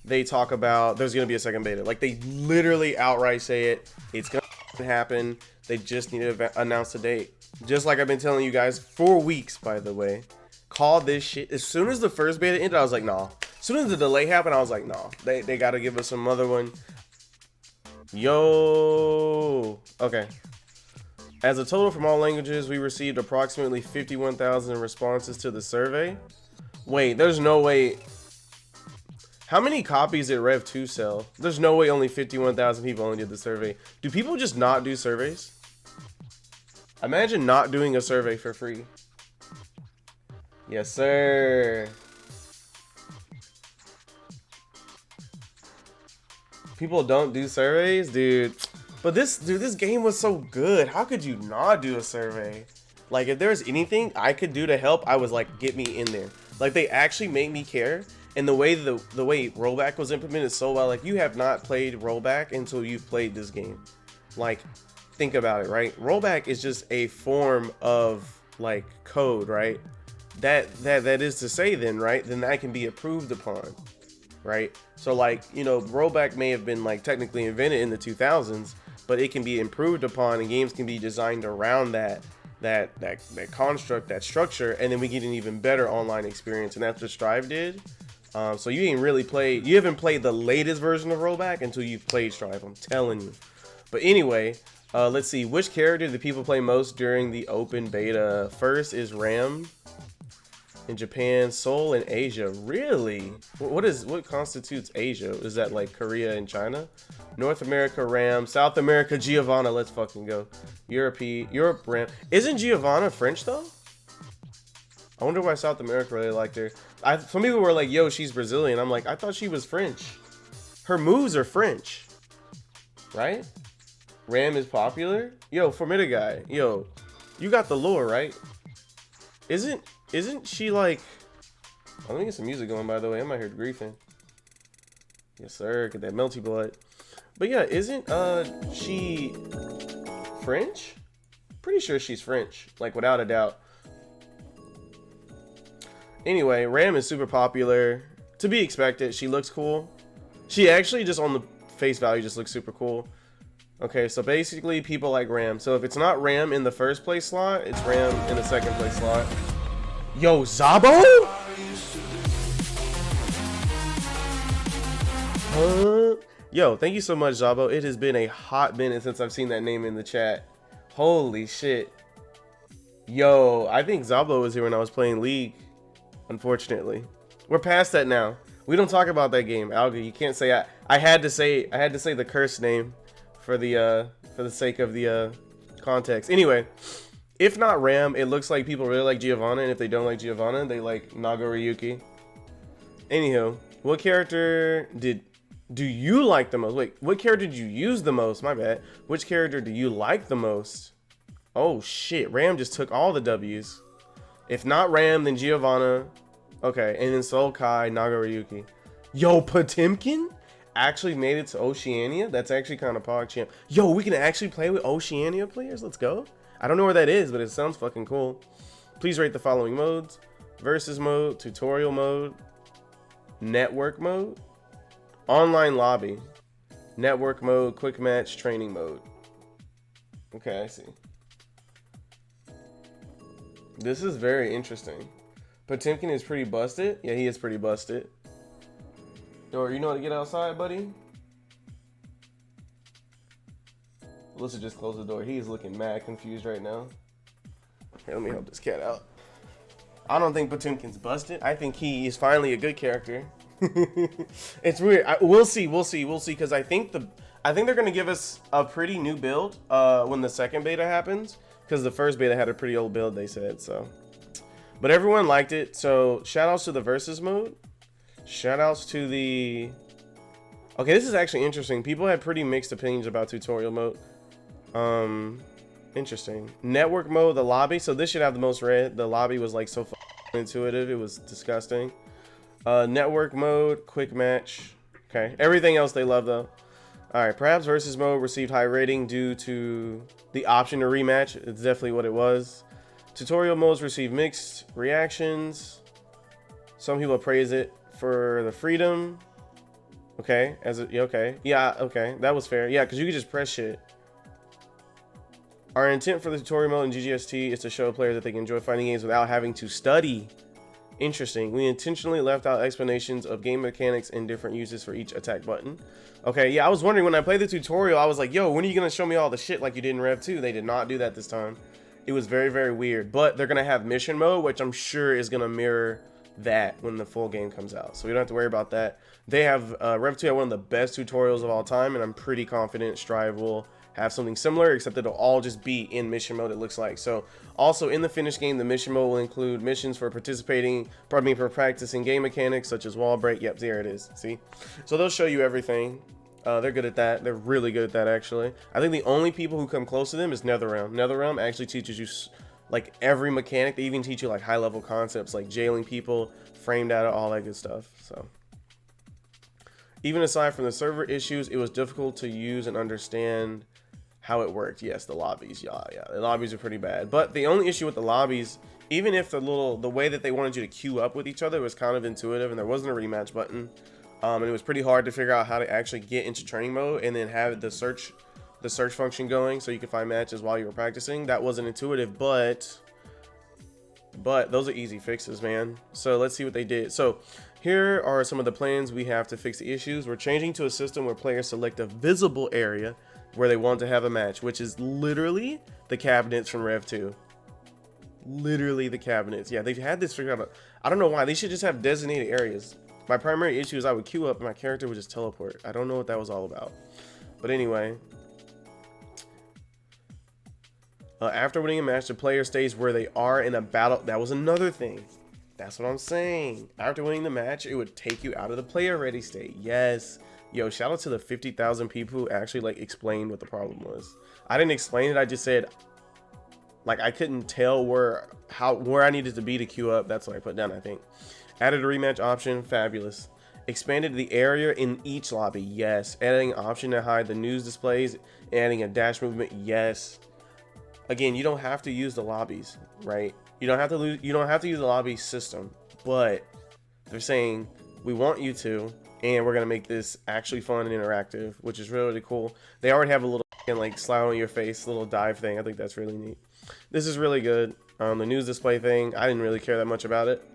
they talk about there's gonna be a second beta. Like they literally outright say it. It's gonna happen. They just need to announce the date. Just like I've been telling you guys for weeks, by the way. Call this shit. As soon as the first beta ended, I was like, nah. As soon as the delay happened, I was like, nah. They gotta give us some other one. Yo. Okay. As a total from all languages, we received approximately 51,000 responses to the survey. Wait, there's no way. How many copies did Rev 2 sell? There's no way only 51,000 people only did the survey. Do people just not do surveys? Imagine not doing a survey for free. Yes, sir. People don't do surveys, dude. But this game was so good. How could you not do a survey? Like, if there's anything I could do to help, I was like, get me in there. Like, they actually made me care. And the way rollback was implemented so well, like, you have not played rollback until you've played this game. Like, think about it, right? Rollback is just a form of like code, right? That is to say then, right? Then that can be improved upon, right? So like, you know, rollback may have been like technically invented in the 2000s, but it can be improved upon and games can be designed around that construct, that structure, and then we get an even better online experience. And that's what Strive did. So you haven't played the latest version of rollback until you've played Strive, I'm telling you. But anyway, let's see, which character do people play most during the open beta? First is Ram in Japan, Seoul in Asia. Really? What constitutes Asia? Is that like Korea and China? North America, Ram. South America, Giovanna. Let's fucking go. Europe, Ram. Isn't Giovanna French though? I wonder why South America really liked her. Some people were like, yo, she's Brazilian. I'm like, I thought she was French. Her moves are French, right? Ram is popular. Yo, Formida guy. Yo, you got the lore, right? Isn't she like? Oh, let me get some music going. By the way, I'm out here griefing. Yes, sir. Get that melty blood. But yeah, isn't she French? Pretty sure she's French, like without a doubt. Anyway, Ram is super popular. To be expected. She looks cool. She actually just on the face value just looks super cool. Okay, so basically people like Ram. So if it's not Ram in the first place slot, it's Ram in the second place slot. Yo, Zabo? Huh? Yo, thank you so much, Zabo. It has been a hot minute since I've seen that name in the chat. Holy shit. Yo, I think Zabo was here when I was playing League. Unfortunately. We're past that now. We don't talk about that game. Alga, you can't say I had to say the cursed name for the sake of the context. Anyway, if not Ram, it looks like people really like Giovanna, and if they don't like Giovanna, they like Nagoriyuki. Anywho, what character do you like the most? Wait, what character did you use the most? My bad. Which character do you like the most? Oh shit, Ram just took all the W's. If not Ram, then Giovanna. Okay, and then Soul Kai, Nagoriyuki. Yo, Potemkin actually made it to Oceania. That's actually kind of PogChamp. Yo, we can actually play with Oceania players. Let's go. I don't know where that is, but it sounds fucking cool. Please rate the following modes: versus mode, tutorial mode, network mode, online lobby, network mode, quick match, training mode. Okay, I see. This is very interesting. Potemkin is pretty busted. Yeah, he is pretty busted. Or you know how to get outside, buddy? Let's just close the door. He is looking mad confused right now. Here, let me help this cat out. I don't think Potemkin's busted. I think he is finally a good character. It's weird. We'll see. Because I think they're gonna give us a pretty new build when the second beta happens. Because the first beta had a pretty old build, they said so. But everyone liked it. So shout outs to the versus mode. Shout outs to the. Okay, this is actually interesting. People had pretty mixed opinions about tutorial mode. Interesting. Network mode, the lobby. So this should have the most red. The lobby was like so intuitive. It was disgusting. Network mode, quick match. Okay. Everything else they love though. All right. Perhaps versus mode received high rating due to the option to rematch. It's definitely what it was. Tutorial modes received mixed reactions. Some people praise it for the freedom. Okay, okay, yeah, okay, that was fair. Yeah, because you could just press shit. Our intent for the tutorial mode in GGST is to show players that they can enjoy fighting games without having to study. Interesting. We intentionally left out explanations of game mechanics and different uses for each attack button. Okay, yeah, I was wondering when I played the tutorial, I was like, yo, when are you going to show me all the shit like you did in Rev 2? They did not do that this time. It was very, very weird. But they're going to have mission mode, which I'm sure is going to mirror that when the full game comes out. So we don't have to worry about that. They have, Rev 2 had one of the best tutorials of all time, and I'm pretty confident Strive will have something similar, except it'll all just be in mission mode, it looks like. So also in the finished game, the mission mode will include missions for for practicing game mechanics such as wall break. Yep, there it is. See, so they'll show you everything. They're good at that. They're really good at that, actually. I think the only people who come close to them is NetherRealm. NetherRealm actually teaches you like every mechanic. They even teach you like high level concepts like jailing people, frame data, all that good stuff. So even aside from the server issues, it was difficult to use and understand how it worked. Yes, the lobbies, yeah, the lobbies are pretty bad. But the only issue with the lobbies, even if the way that they wanted you to queue up with each other was kind of intuitive, and there wasn't a rematch button, and it was pretty hard to figure out how to actually get into training mode and then have the search function going so you could find matches while you were practicing. That wasn't intuitive, but those are easy fixes, man. So let's see what they did. So here are some of the plans we have to fix the issues. We're changing to a system where players select a visible area where they want to have a match, which is literally the cabinets from Rev 2. Literally the cabinets. Yeah, they've had this figured out. I don't know why. They should just have designated areas. My primary issue is I would queue up and my character would just teleport. I don't know what that was all about. But anyway. After winning a match, the player stays where they are in a battle. That was another thing. That's what I'm saying. After winning the match, it would take you out of the player ready state. Yes. Yo, shout out to the 50,000 people who actually like explained what the problem was. I didn't explain it. I just said, like, I couldn't tell where I needed to be to queue up. That's what I put down, I think. Added a rematch option. Fabulous. Expanded the area in each lobby. Yes. Adding an option to hide the news displays. Adding a dash movement. Yes. Again, you don't have to use the lobbies, right? You don't have to use the lobby system, but they're saying we want you to, and we're gonna make this actually fun and interactive, which is really, really cool. They already have a little like slide on your face, little dive thing. I think that's really neat. This is really good. The news display thing, I didn't really care that much about it,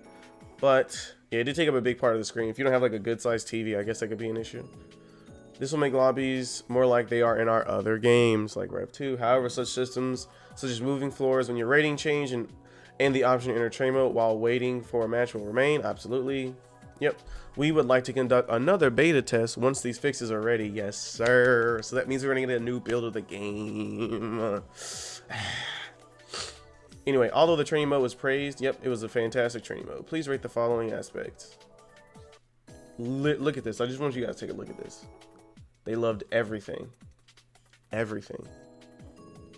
but yeah, it did take up a big part of the screen. If you don't have like a good sized TV, I guess that could be an issue. This will make lobbies more like they are in our other games, like Rev 2. However, such systems, such as moving floors when your rating change and the option to enter train mode while waiting for a match will remain. Absolutely. Yep. We would like to conduct another beta test once these fixes are ready. Yes, sir. So that means we're going to get a new build of the game. Anyway, although the training mode was praised, yep, it was a fantastic training mode. Please rate the following aspects. Look at this. I just want you guys to take a look at this. They loved everything. Everything.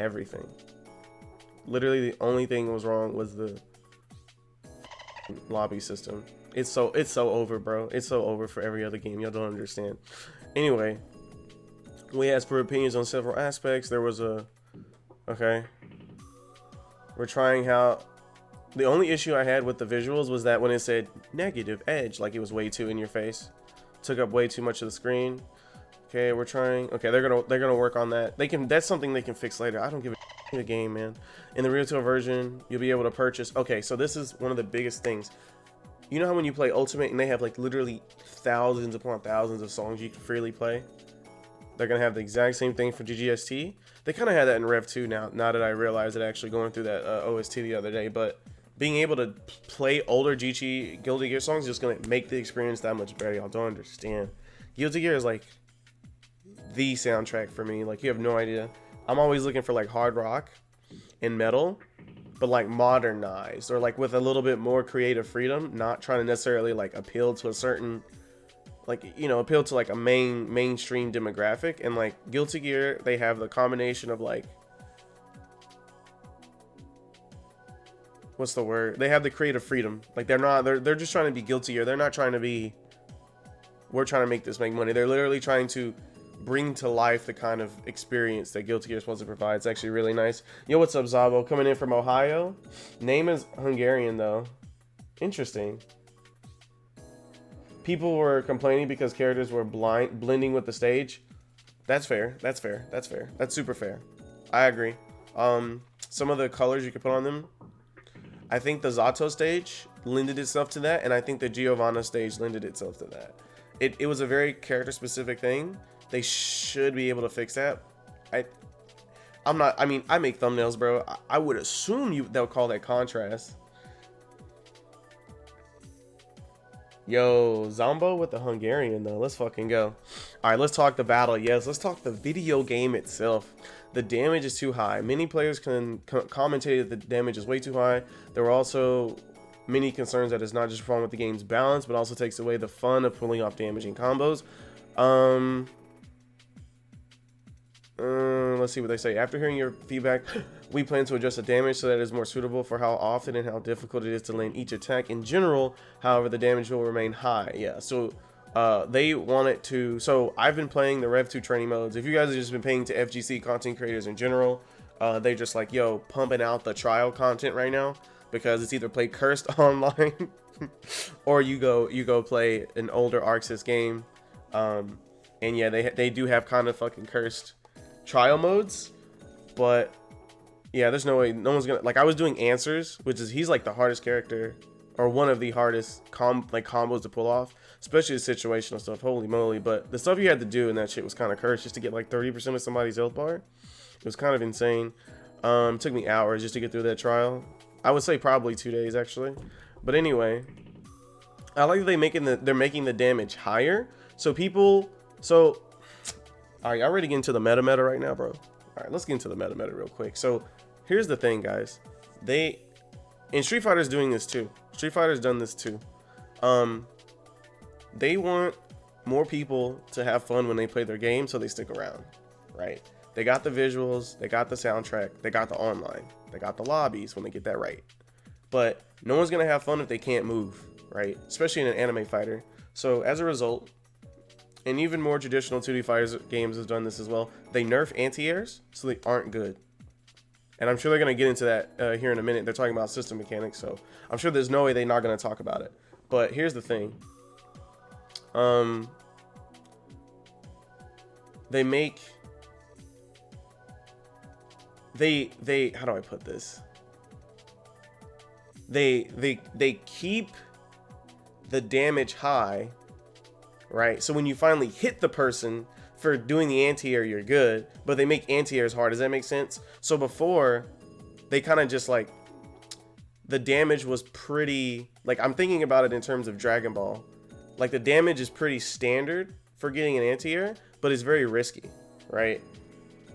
Everything. Literally the only thing that was wrong was the lobby system. It's so over, bro. It's so over for every other game. Y'all don't understand. Anyway, we asked for opinions on several aspects. There was okay. We're trying how. The only issue I had with the visuals was that when it said negative edge, like it was way too in your face, took up way too much of the screen. Okay, we're trying. Okay, they're gonna work on that. That's something they can fix later. I don't give a the game, man. In the retail version, you'll be able to purchase. Okay, so this is one of the biggest things. You know how when you play Ultimate and they have like literally thousands upon thousands of songs you can freely play? They're gonna have the exact same thing for GGST. They kind of had that in Rev 2 now that I realized it, actually going through that OST the other day. But being able to play older Guilty Gear songs is just gonna make the experience that much better. Y'all don't understand. Guilty Gear is like the soundtrack for me. Like, you have no idea. I'm always looking for like hard rock and metal, but like modernized or like with a little bit more creative freedom, not trying to necessarily like appeal to a certain, like, you know, appeal to like a mainstream demographic. And like Guilty Gear, they have the combination of like, what's the word? They have the creative freedom. Like they're just trying to be Guilty Gear. They're not trying to be, we're trying to make this make money. They're literally trying to bring to life the kind of experience that Guilty Gear is supposed to provide. It's actually really nice. Yo, what's up, Zabo? Coming in from Ohio. Name is Hungarian though. Interesting. people were complaining because characters were blending with the stage. That's fair. That's fair. That's fair. That's super fair. I agree. Some of the colors you could put on them. I think the Zato stage lended itself to that, and I think the Giovanna stage lended itself to that. It was a very character specific thing. They should be able to fix that. I mean, I make thumbnails, bro. I would assume they'll call that contrast. Yo, Zombo with the Hungarian though. Let's fucking go. All right, let's talk the battle. Yes, let's talk the video game itself. The damage is too high. Many players commentated that the damage is way too high. There were also many concerns that it's not just wrong with the game's balance, but also takes away the fun of pulling off damaging combos. Let's see what they say. After hearing your feedback, we plan to adjust the damage so that it is more suitable for how often and how difficult it is to land each attack in general. However, the damage will remain high. Yeah, so they want it to. So I've been playing the Rev 2 training modes. If you guys have just been paying to FGC content creators in general, they just like, yo, pumping out the trial content right now, because it's either play cursed online or you go play an older Arcsys game. And yeah, they do have kind of fucking cursed trial modes, but yeah, there's no way no one's gonna, like, I was doing answers, which is, he's like the hardest character, or one of the hardest combos to pull off, especially the situational stuff. Holy moly. But the stuff you had to do in that shit was kind of cursed, just to get like 30% of somebody's health bar. It was kind of insane. It took me hours just to get through that trial. I would say probably 2 days actually. But anyway, I like that they're making the damage higher, so people. So all right, y'all ready to get into the meta right now, bro? All right, let's get into the meta real quick. So here's the thing, guys. And Street Fighter's doing this too. Street Fighter's done this too. They want more people to have fun when they play their game, so they stick around, right? They got the visuals, they got the soundtrack, they got the online, they got the lobbies when they get that right. But no one's gonna have fun if they can't move, right? Especially in an anime fighter. So as a result, and even more traditional 2D fighters games have done this as well, they nerf anti-airs, so they aren't good. And I'm sure they're going to get into that here in a minute. They're talking about system mechanics, so I'm sure there's no way they're not going to talk about it. But here's the thing. They make... They how do I put this? They keep the damage high, right? So when you finally hit the person for doing the anti-air, you're good, but they make anti-airs hard. Does that make sense? So before, they kind of just like, the damage was pretty, like, I'm thinking about it in terms of Dragon Ball. Like, the damage is pretty standard for getting an anti-air, but it's very risky, right?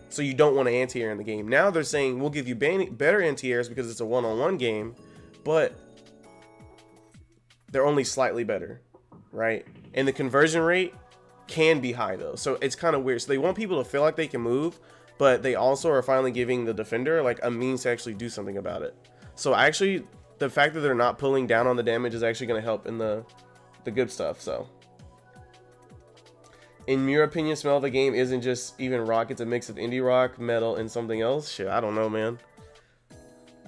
So you don't want an anti-air in the game. Now they're saying, we'll give you better anti-airs because it's a one-on-one game, but they're only slightly better, right? And the conversion rate can be high though, so it's kind of weird. So they want people to feel like they can move, but they also are finally giving the defender like a means to actually do something about it. So actually, the fact that they're not pulling down on the damage is actually going to help in the good stuff. So in your opinion, Smell, the game isn't just even rock, it's a mix of indie rock, metal, and something else? Shit, I don't know, man.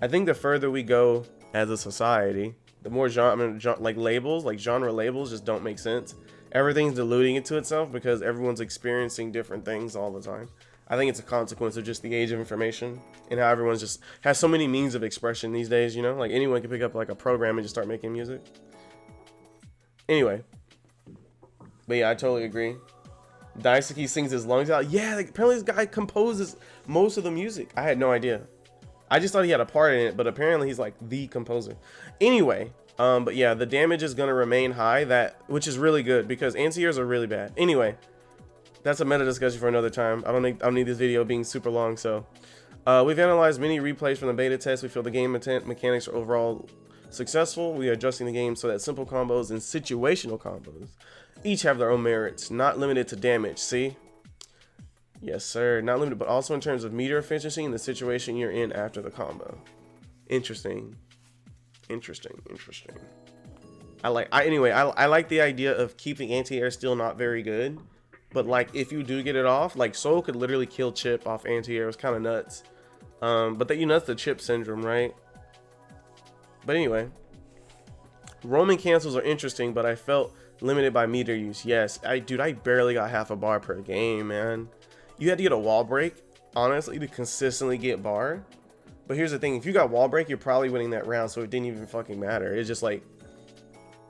I think the further we go as a society, the more genre labels just don't make sense. Everything's diluting into itself because everyone's experiencing different things all the time. I think it's a consequence of just the age of information and how everyone's just has so many means of expression these days, you know? Like, anyone can pick up like a program and just start making music. Anyway. But yeah, I totally agree. Daisuke sings his lungs out. Yeah, like, apparently this guy composes most of the music. I had no idea. I just thought he had a part in it, but apparently he's like the composer. Anyway, but yeah, the damage is going to remain high, which is really good because anti-airs are really bad. Anyway, that's a meta discussion for another time. I don't need this video being super long. So we've analyzed many replays from the beta test. We feel the game mechanics are overall successful. We are adjusting the game so that simple combos and situational combos each have their own merits, not limited to damage. See? Yes, sir. Not limited, but also in terms of meter efficiency and the situation you're in after the combo. Interesting. I like the idea of keeping anti-air still not very good, but like if you do get it off, like Soul could literally kill Chip off anti-air. It was kind of nuts. But that, you know, that's the Chip syndrome, right? But anyway, roaming cancels are interesting, but I felt Limited by meter use. Yes, dude, I barely got half a bar per game, man. You had to get a wall break, honestly, to consistently get bar. But here's the thing, if you got wall break, you're probably winning that round, so it didn't even fucking matter. It's just like,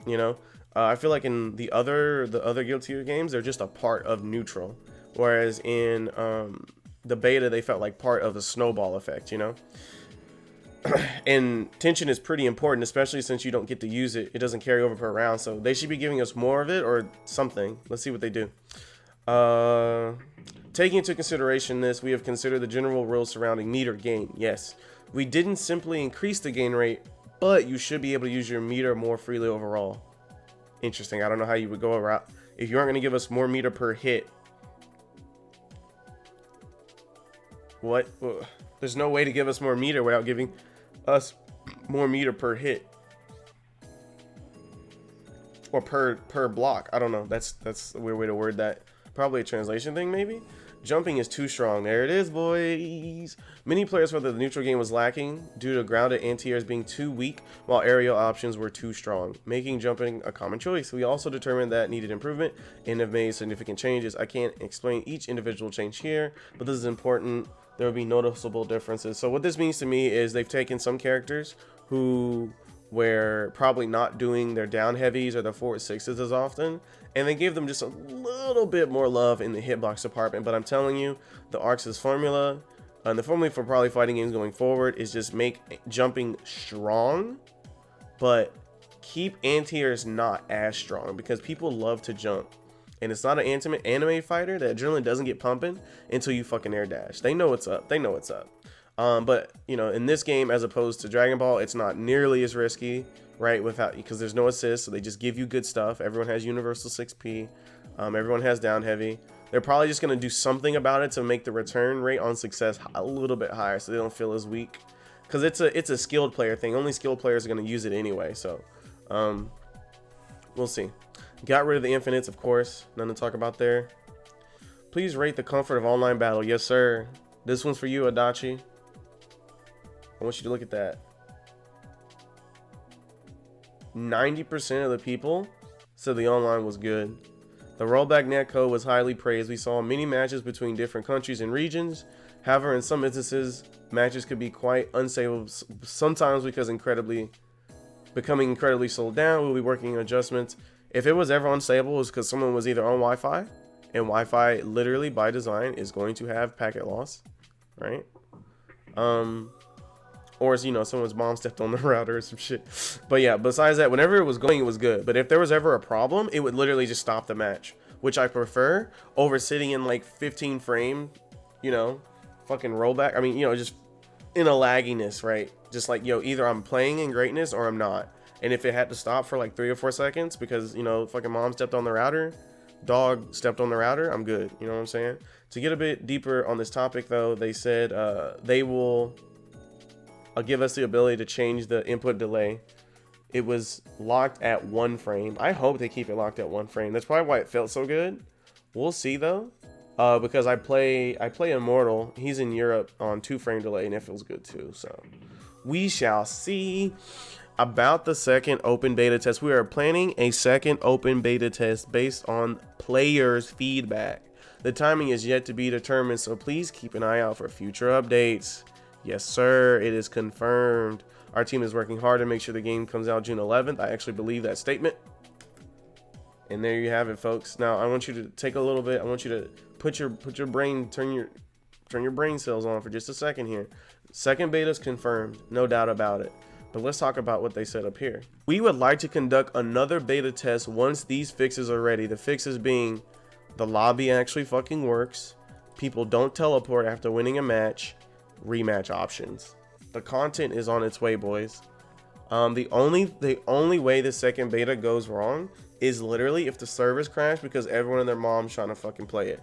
you know, I feel like in the other Guilty Gear games, they're just a part of neutral. Whereas in the beta, they felt like part of the snowball effect, you know? And tension is pretty important, especially since you don't get to use it. It doesn't carry over per round, so they should be giving us more of it or something. Let's see what they do. Taking into consideration this, we have considered the general rules surrounding meter gain. Yes, we didn't simply increase the gain rate, but you should be able to use your meter more freely overall. Interesting. I don't know how you would go around if you aren't going to give us more meter per hit. What? There's no way to give us more meter without giving us more meter per hit or per block. I don't know. That's a weird way to word that. Probably a translation thing, maybe. Jumping is too strong. There it is, boys. Many players felt that the neutral game was lacking due to grounded anti-airs being too weak, while aerial options were too strong, making jumping a common choice. We also determined that needed improvement and have made significant changes. I can't explain each individual change here, but this is important. There will be noticeable differences. So what this means to me is they've taken some characters who were probably not doing their down heavies or the forward sixes as often, and they gave them just a little bit more love in the hitbox department. But I'm telling you, the Arcsys formula and the formula for probably fighting games going forward is just make jumping strong, but keep anti-airs not as strong, because people love to jump. And it's not an anime fighter. That adrenaline doesn't get pumping until you fucking air dash. They know what's up. They know what's up. But you know, in this game, as opposed to Dragon Ball, it's not nearly as risky, right? Because there's no assist, so they just give you good stuff. Everyone has universal 6P. Everyone has down heavy. They're probably just gonna do something about it to make the return rate on success a little bit higher, so they don't feel as weak. Because it's a skilled player thing. Only skilled players are gonna use it anyway. So, we'll see. Got rid of the infinites, of course. Nothing to talk about there. Please rate the comfort of online battle. Yes, sir. This one's for you, Adachi. I want you to look at that. 90% of the people said the online was good. The rollback netcode was highly praised. We saw many matches between different countries and regions. However, in some instances, matches could be quite unstable, sometimes because becoming incredibly slowed down. We'll be working on adjustments. If it was ever unstable, it was because someone was either on Wi-Fi, and Wi-Fi literally by design is going to have packet loss, right? Or, you know, someone's mom stepped on the router or some shit. But yeah, besides that, whenever it was going, it was good. But if there was ever a problem, it would literally just stop the match, which I prefer over sitting in like 15 frame, you know, fucking rollback. I mean, you know, just in a lagginess, right? Just like, yo, either I'm playing in greatness or I'm not. And if it had to stop for like 3 or 4 seconds because, you know, fucking mom stepped on the router, dog stepped on the router, I'm good. You know what I'm saying? To get a bit deeper on this topic, though, they said they will give us the ability to change the input delay. It was locked at 1 frame. I hope they keep it locked at 1 frame. That's probably why it felt so good. We'll see, though, because I play Immortal. He's in Europe on 2 frame delay, and it feels good too. So we shall see. About the second open beta test, we are planning a second open beta test based on players' feedback. The timing is yet to be determined, so please keep an eye out for future updates. Yes, sir, it is confirmed. Our team is working hard to make sure the game comes out June 11th. I actually believe that statement. And there you have it, folks. Now I want you to take a little bit. I want you to put your brain, turn your brain cells on for just a second here. Second beta is confirmed, no doubt about it. But let's talk about what they said up here. We would like to conduct another beta test once these fixes are ready. The fixes being the lobby actually fucking works, people don't teleport after winning a match, rematch options. The content is on its way, boys. The only way the second beta goes wrong is literally if the servers crash because everyone and their mom's trying to fucking play it,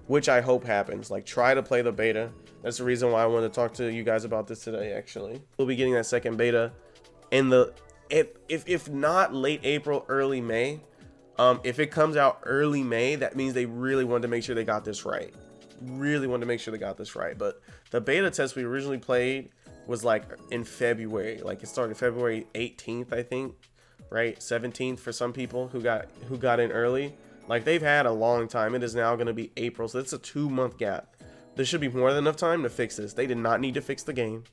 which I hope happens. Like, try to play the beta. That's the reason why I wanted to talk to you guys about this today. Actually, we'll be getting that second beta in the if not late April, early May. If it comes out early May, that means they really wanted to make sure they got this right. But the beta test we originally played was like in February. Like, it started February 18th, I think. right? 17th for some people who got in early. Like, they've had a long time. It is now going to be April, so it's a 2-month gap. There should be more than enough time to fix this. They did not need to fix the game.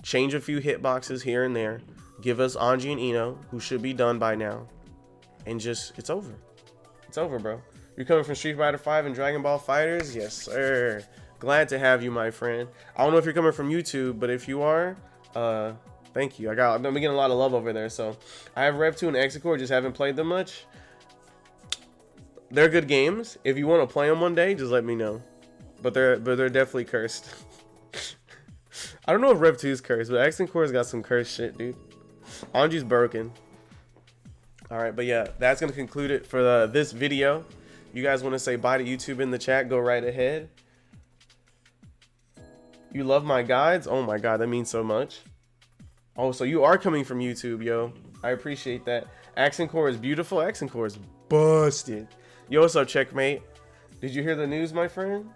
Change a few hitboxes here and there. Give us Anji and Ino, who should be done by now. And just, it's over. It's over, bro. You're coming from Street Fighter 5 and Dragon Ball FighterZ? Yes, sir. Glad to have you, my friend. I don't know if you're coming from YouTube, but if you are, thank you. I'm getting a lot of love over there. So I have Rev 2 and Execore, just haven't played them much. They're good games. If you want to play them one day, just let me know. But they're definitely cursed. I don't know if Rev 2 is cursed, but Execore's got some cursed shit, dude. Anji's broken. All right, but yeah, that's gonna conclude it for this video. You guys want to say bye to YouTube in the chat? Go right ahead. You love my guides? Oh my god, that means so much. Oh, so you are coming from YouTube, yo. I appreciate that. Accent Core is beautiful. Accent Core is busted. Yo, what's up, Checkmate? Did you hear the news, my friend?